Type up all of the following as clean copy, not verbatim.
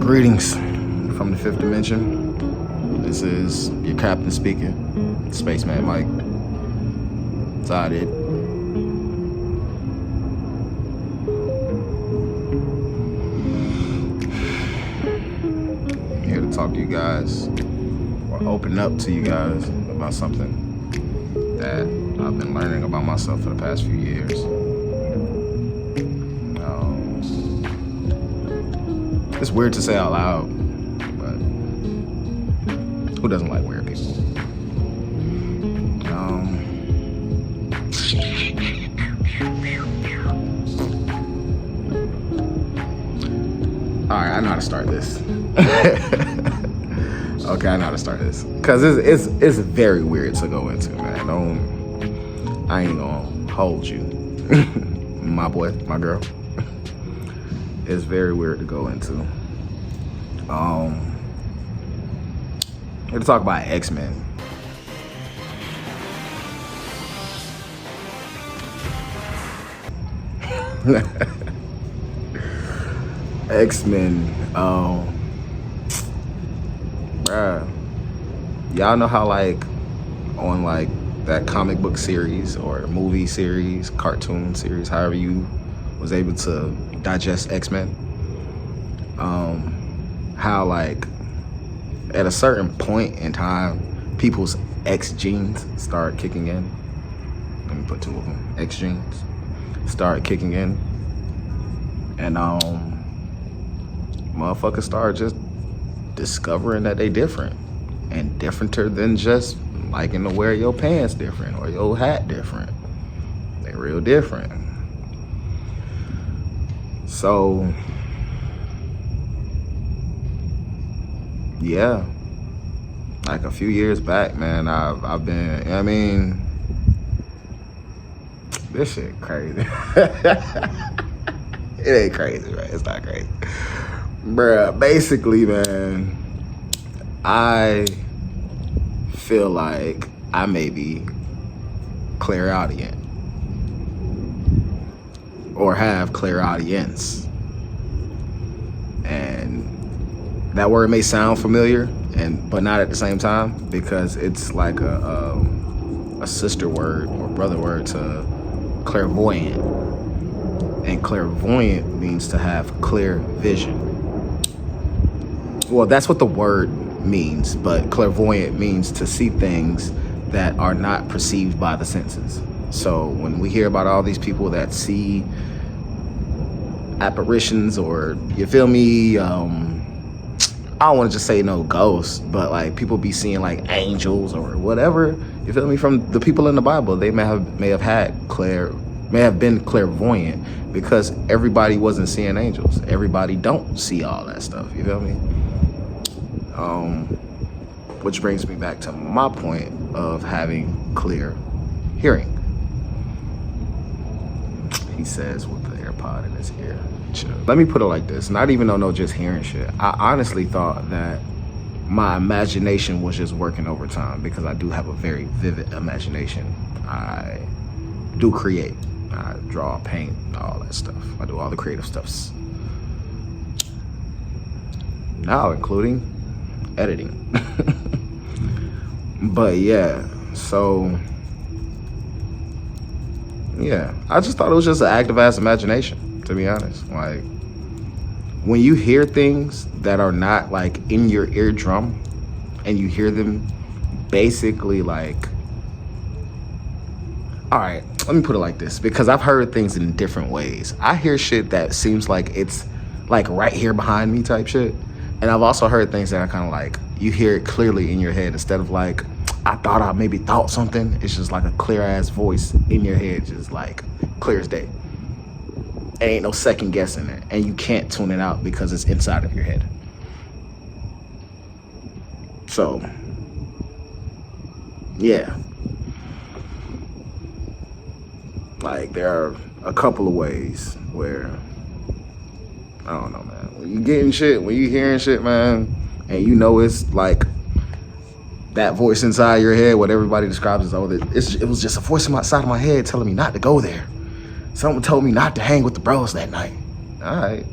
Greetings from the fifth dimension. This is your captain speaking, Spaceman Mike. That's all I did. I'm here to talk to you guys, or open up to you guys about something that I've been learning about myself for the past few years. It's weird to say out loud, but who doesn't like weird people? All right, I know how to start this. Okay, I know how to start this, cause it's very weird to go into, man. I ain't gonna hold you, my boy, my girl. It's very weird to go into. Here to talk about X-Men. X-Men. Bruh. Y'all know how on that comic book series or movie series, cartoon series, however you was able to digest X-Men, how at a certain point in time people's X genes start kicking in. Let me put two of them. X genes start kicking in, and motherfuckers start just discovering that they different, and differenter than just liking to wear your pants different or your hat different. They real different. So, yeah, like a few years back, man, I've been, this shit crazy. It ain't crazy, right? It's not crazy. Bruh, basically, man, I feel like I may be clairaudient. Or have clairaudience. And that word may sound familiar, but not at the same time, because it's like a sister word or brother word to clairvoyant. And clairvoyant means to have clear vision. Well, that's what the word means, but clairvoyant means to see things that are not perceived by the senses. So when we hear about all these people that see apparitions, or you feel me, I don't want to just say no ghosts, but people be seeing angels or whatever, you feel me, from the people in the Bible. They may have been clairvoyant, because everybody wasn't seeing angels. Everybody don't see all that stuff, you feel me? Which brings me back to my point of having clear hearing. He says with the AirPod in his ear. Let me put it like this. Not even no just hearing shit. I honestly thought that my imagination was just working overtime, because I do have a very vivid imagination. I do create. I draw, paint, all that stuff. I do all the creative stuffs. Now including editing. But yeah, so yeah, I just thought it was just an active ass imagination, to be honest. When you hear things that are not in your eardrum, and you hear them basically all right, let me put it like this, because I've heard things in different ways. I hear shit that seems like it's right here behind me type shit. And I've also heard things that are kind of you hear it clearly in your head, instead of I thought I maybe thought something. It's just a clear ass voice in your head, just clear as day. Ain't no second guessing it, and you can't tune it out because it's inside of your head. So, yeah. There are a couple of ways where, I don't know, man. When you getting shit, when you hearing shit, man, and you know it's that voice inside your head, what everybody describes as, it was just a voice inside of my head telling me not to go there. Someone told me not to hang with the bros that night. All right.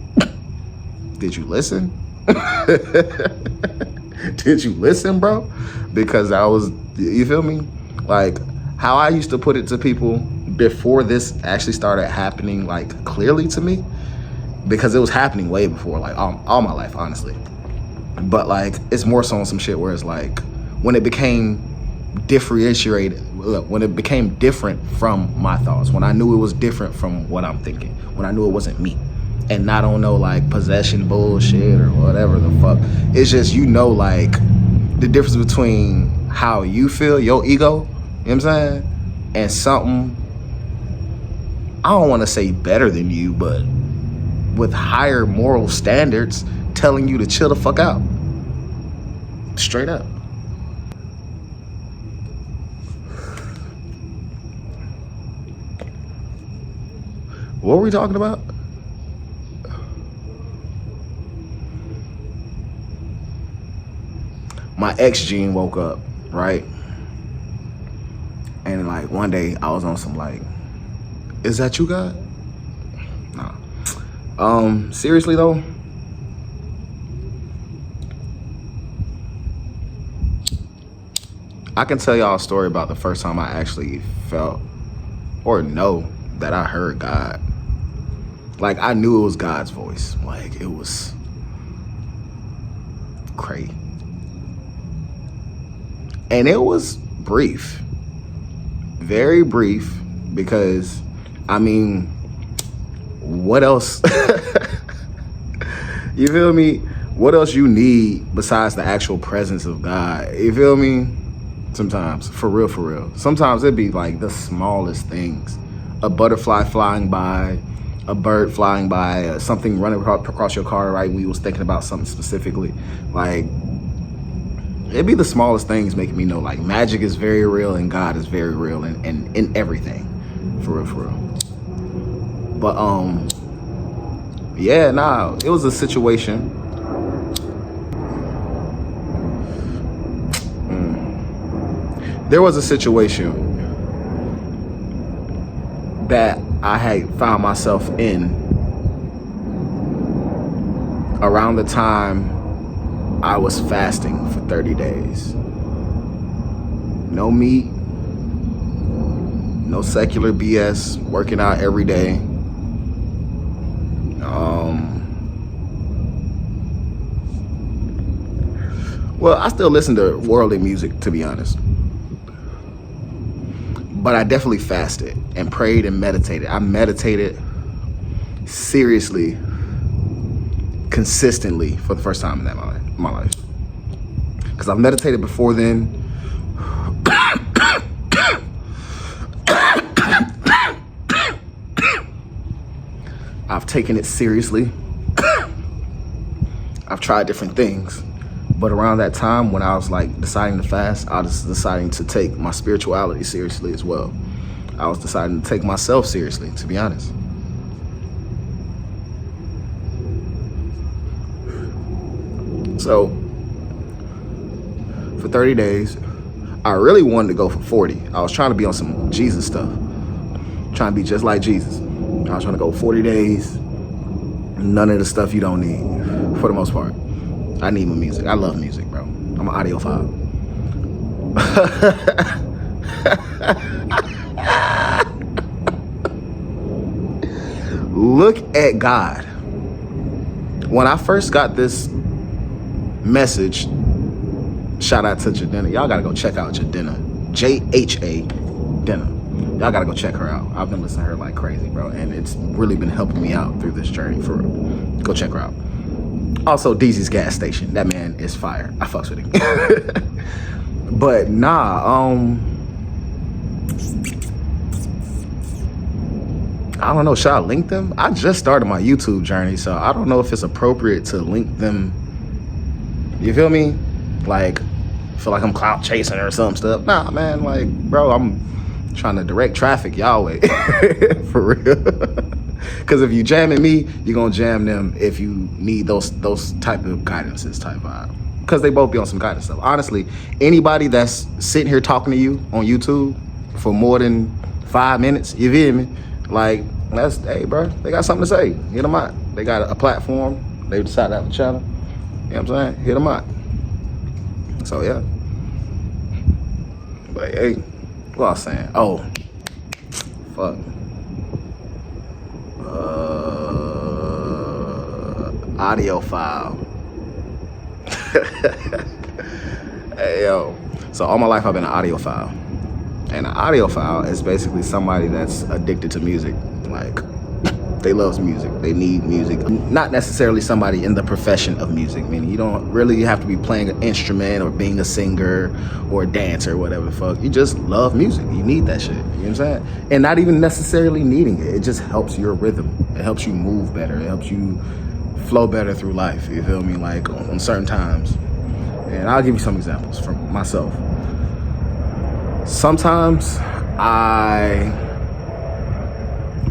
Did you listen? Did you listen, bro? Because I was, you feel me? Like how I used to put it to people before this actually started happening, like clearly to me, because it was happening way before, like all my life, honestly. But like, it's more so on some shit where it's like, when it became when it became different from my thoughts, when I knew it was different from what I'm thinking, when I knew it wasn't me, and not on no like possession bullshit or whatever the fuck. It's just, like the difference between how you feel, your ego, you know what I'm saying, and something, I don't want to say better than you, but with higher moral standards telling you to chill the fuck out. Straight up. What were we talking about? My ex gene woke up, right? And like one day I was on some like, is that you, God? Nah. Seriously though, I can tell y'all a story about the first time I actually felt or know that I heard God. Like I knew it was God's voice. Like it was crazy. And it was brief. Very brief, because I mean, what else? You feel me? What else you need besides the actual presence of God? You feel me? Sometimes, for real. Sometimes it'd be like the smallest things. A butterfly flying by, a bird flying by, something running across your car right when you was thinking about something specifically. Like, it'd be the smallest things making me know like magic is very real and God is very real and in everything. For real. But yeah, nah, it was a situation. There was a situation that I had found myself in around the time I was fasting for 30 days. No meat, no secular BS, working out every day. Well, I still listen to worldly music, to be honest. But I definitely fasted and prayed and meditated. I meditated seriously, consistently for the first time in my life. Because I've meditated before then. I've taken it seriously. I've tried different things. But around that time when I was like deciding to fast, I was deciding to take my spirituality seriously as well. I was deciding to take myself seriously, to be honest. So for 30 days, I really wanted to go for 40. I was trying to be on some Jesus stuff, trying to be just like Jesus. I was trying to go 40 days, none of the stuff you don't need, for the most part. I need my music. I love music, bro. I'm an audiophile. Look at God. When I first got this message, shout out to Jadena. Y'all gotta go check out Jadena. J-H-A Dena. Y'all gotta go check her out. I've been listening to her like crazy, bro. And it's really been helping me out through this journey, for real. Go check her out. Also, Deezys Gas Station. That man is fire. I fucks with him. But nah, I don't know. Should I link them? I just started my YouTube journey, so I don't know if it's appropriate to link them. You feel me? Like, feel like I'm clout chasing or some stuff. Nah, man. Like, bro, I'm trying to direct traffic y'all way. For real. Because if you jamming me, you're going to jam them if you need those type of guidances type vibe. Because they both be on some guidance stuff. Honestly, anybody that's sitting here talking to you on YouTube for more than 5 minutes, you feel me? Like, hey, bro, they got something to say. Hit them out. They got a platform. They decided to have a channel. know what I'm saying? Hit them up. So yeah. But hey, what I was saying? Oh, fuck. Audio file. Hey yo. So all my life I've been an audiophile. And an audiophile is basically somebody that's addicted to music. Like, they love music. They need music. Not necessarily somebody in the profession of music, meaning you don't really have to be playing an instrument or being a singer or a dancer or whatever the fuck. You just love music. You need that shit. You know what I'm saying? And not even necessarily needing it. It just helps your rhythm. It helps you move better. It helps you flow better through life. You feel me? Like on certain times. And I'll give you some examples from myself. Sometimes I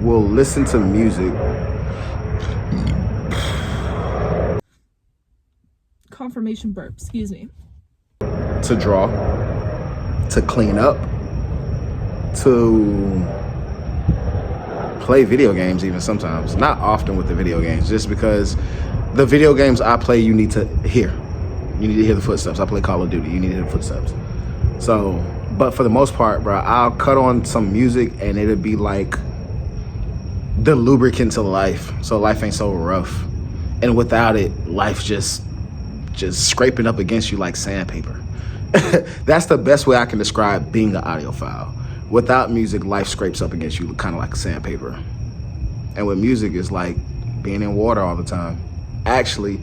will listen to music. Confirmation burp, excuse me. To draw, to clean up, to play video games even sometimes. Not often with the video games, just because the video games I play, you need to hear. You need to hear the footsteps. I play Call of Duty. You need to hear the footsteps. So, but for the most part, bro, I'll cut on some music and it'll be like the lubricant to life. So life ain't so rough. And without it, life just scraping up against you like sandpaper. That's the best way I can describe being an audiophile. Without music, life scrapes up against you kind of like sandpaper. And with music, it's like being in water all the time. Actually,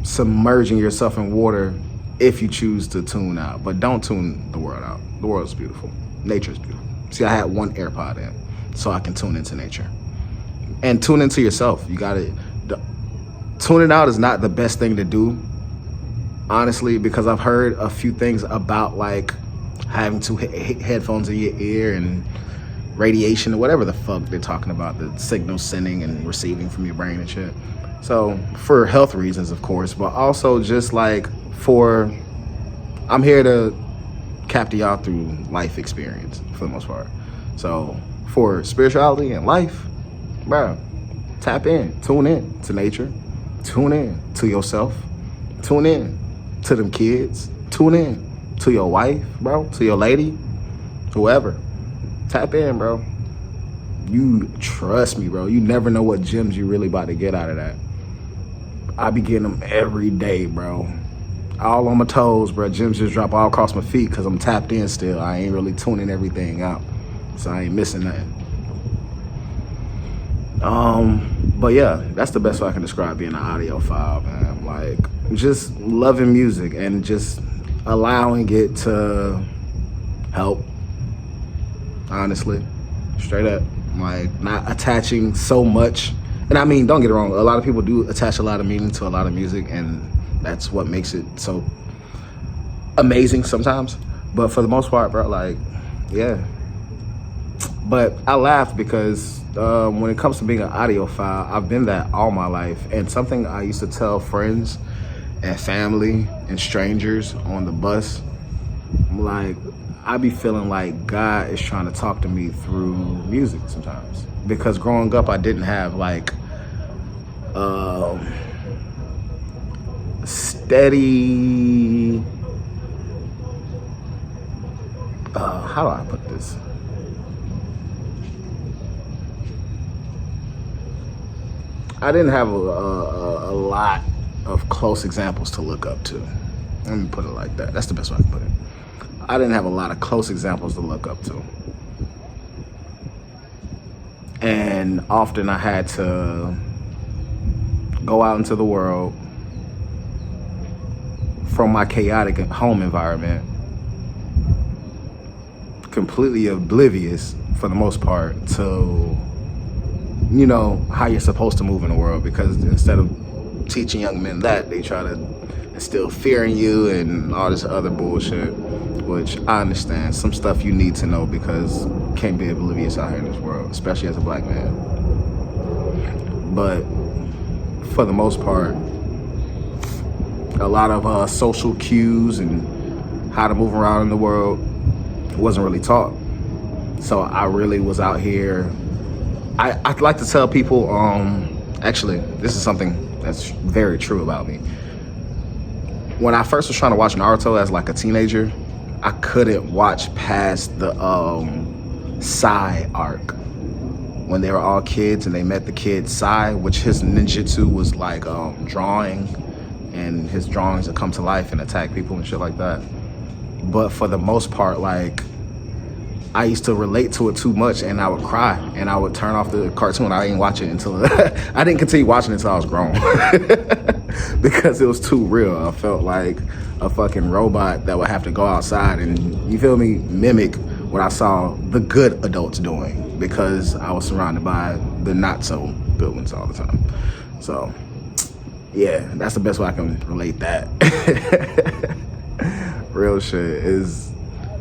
submerging yourself in water if you choose to tune out. But don't tune the world out. The world's beautiful. Nature's beautiful. See, I had one AirPod in so I can tune into nature. And tune into yourself. You got to... Tuning out is not the best thing to do, honestly, because I've heard a few things about like having two headphones in your ear and radiation or whatever the fuck they're talking about, the signal sending and receiving from your brain and shit. So for health reasons, of course, but also just like I'm here to capture y'all through life experience for the most part. So for spirituality and life, bro, tap in, tune in to nature, tune in to yourself, tune in to them kids, tune in to your wife, bro, to your lady, whoever. Tap in, bro. You trust me, bro. You never know what gems you really about to get out of that. I be getting them every day, bro. All on my toes, bro. Gems just drop all across my feet because I'm tapped in still. I ain't really tuning everything out. So I ain't missing nothing. But yeah, that's the best way I can describe being an audiophile, man. Like, just loving music and just allowing it to help, honestly. Straight up. Like, not attaching so much. And I mean, don't get it wrong, a lot of people do attach a lot of meaning to a lot of music, and that's what makes it so amazing sometimes. But for the most part, bro, like, yeah. But I laugh because when it comes to being an audiophile, I've been that all my life. And something I used to tell friends and family and strangers on the bus, like, I be feeling like God is trying to talk to me through music sometimes. Because growing up, I didn't have like steady, how do I put this? I didn't have a lot of close examples to look up to. Let me put it like that. That's the best way I can put it. I didn't have a lot of close examples to look up to. And often I had to go out into the world from my chaotic home environment, completely oblivious for the most part to, you know, how you're supposed to move in the world. Because instead of teaching young men that, they try to instill fear in you and all this other bullshit, which I understand. Some stuff you need to know because you can't be oblivious out here in this world, especially as a black man. But for the most part, a lot of social cues and how to move around in the world wasn't really taught. So I really was out here. I'd like to tell people, actually, this is something that's very true about me. when I first was trying to watch Naruto as like a teenager, I couldn't watch past the Sai arc when they were all kids and they met the kid Sai, which his ninjutsu was like drawing, and his drawings would come to life and attack people and shit like that. But for the most part, like, I used to relate to it too much, and I would cry, and I would turn off the cartoon. I didn't watch it until I didn't continue watching it until I was grown because it was too real. I felt like a fucking robot that would have to go outside and, you feel me, mimic what I saw the good adults doing, because I was surrounded by the not so buildings all the time. So yeah, that's the best way I can relate that. Real shit is,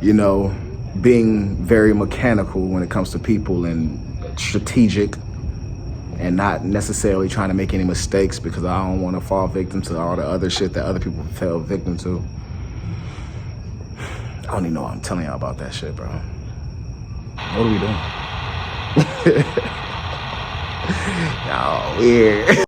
you know, being very mechanical when it comes to people and strategic, and not necessarily trying to make any mistakes, because I don't want to fall victim to all the other shit that other people fell victim to. I don't even know why I'm telling y'all about that shit, bro. What are we doing? Y'all weird.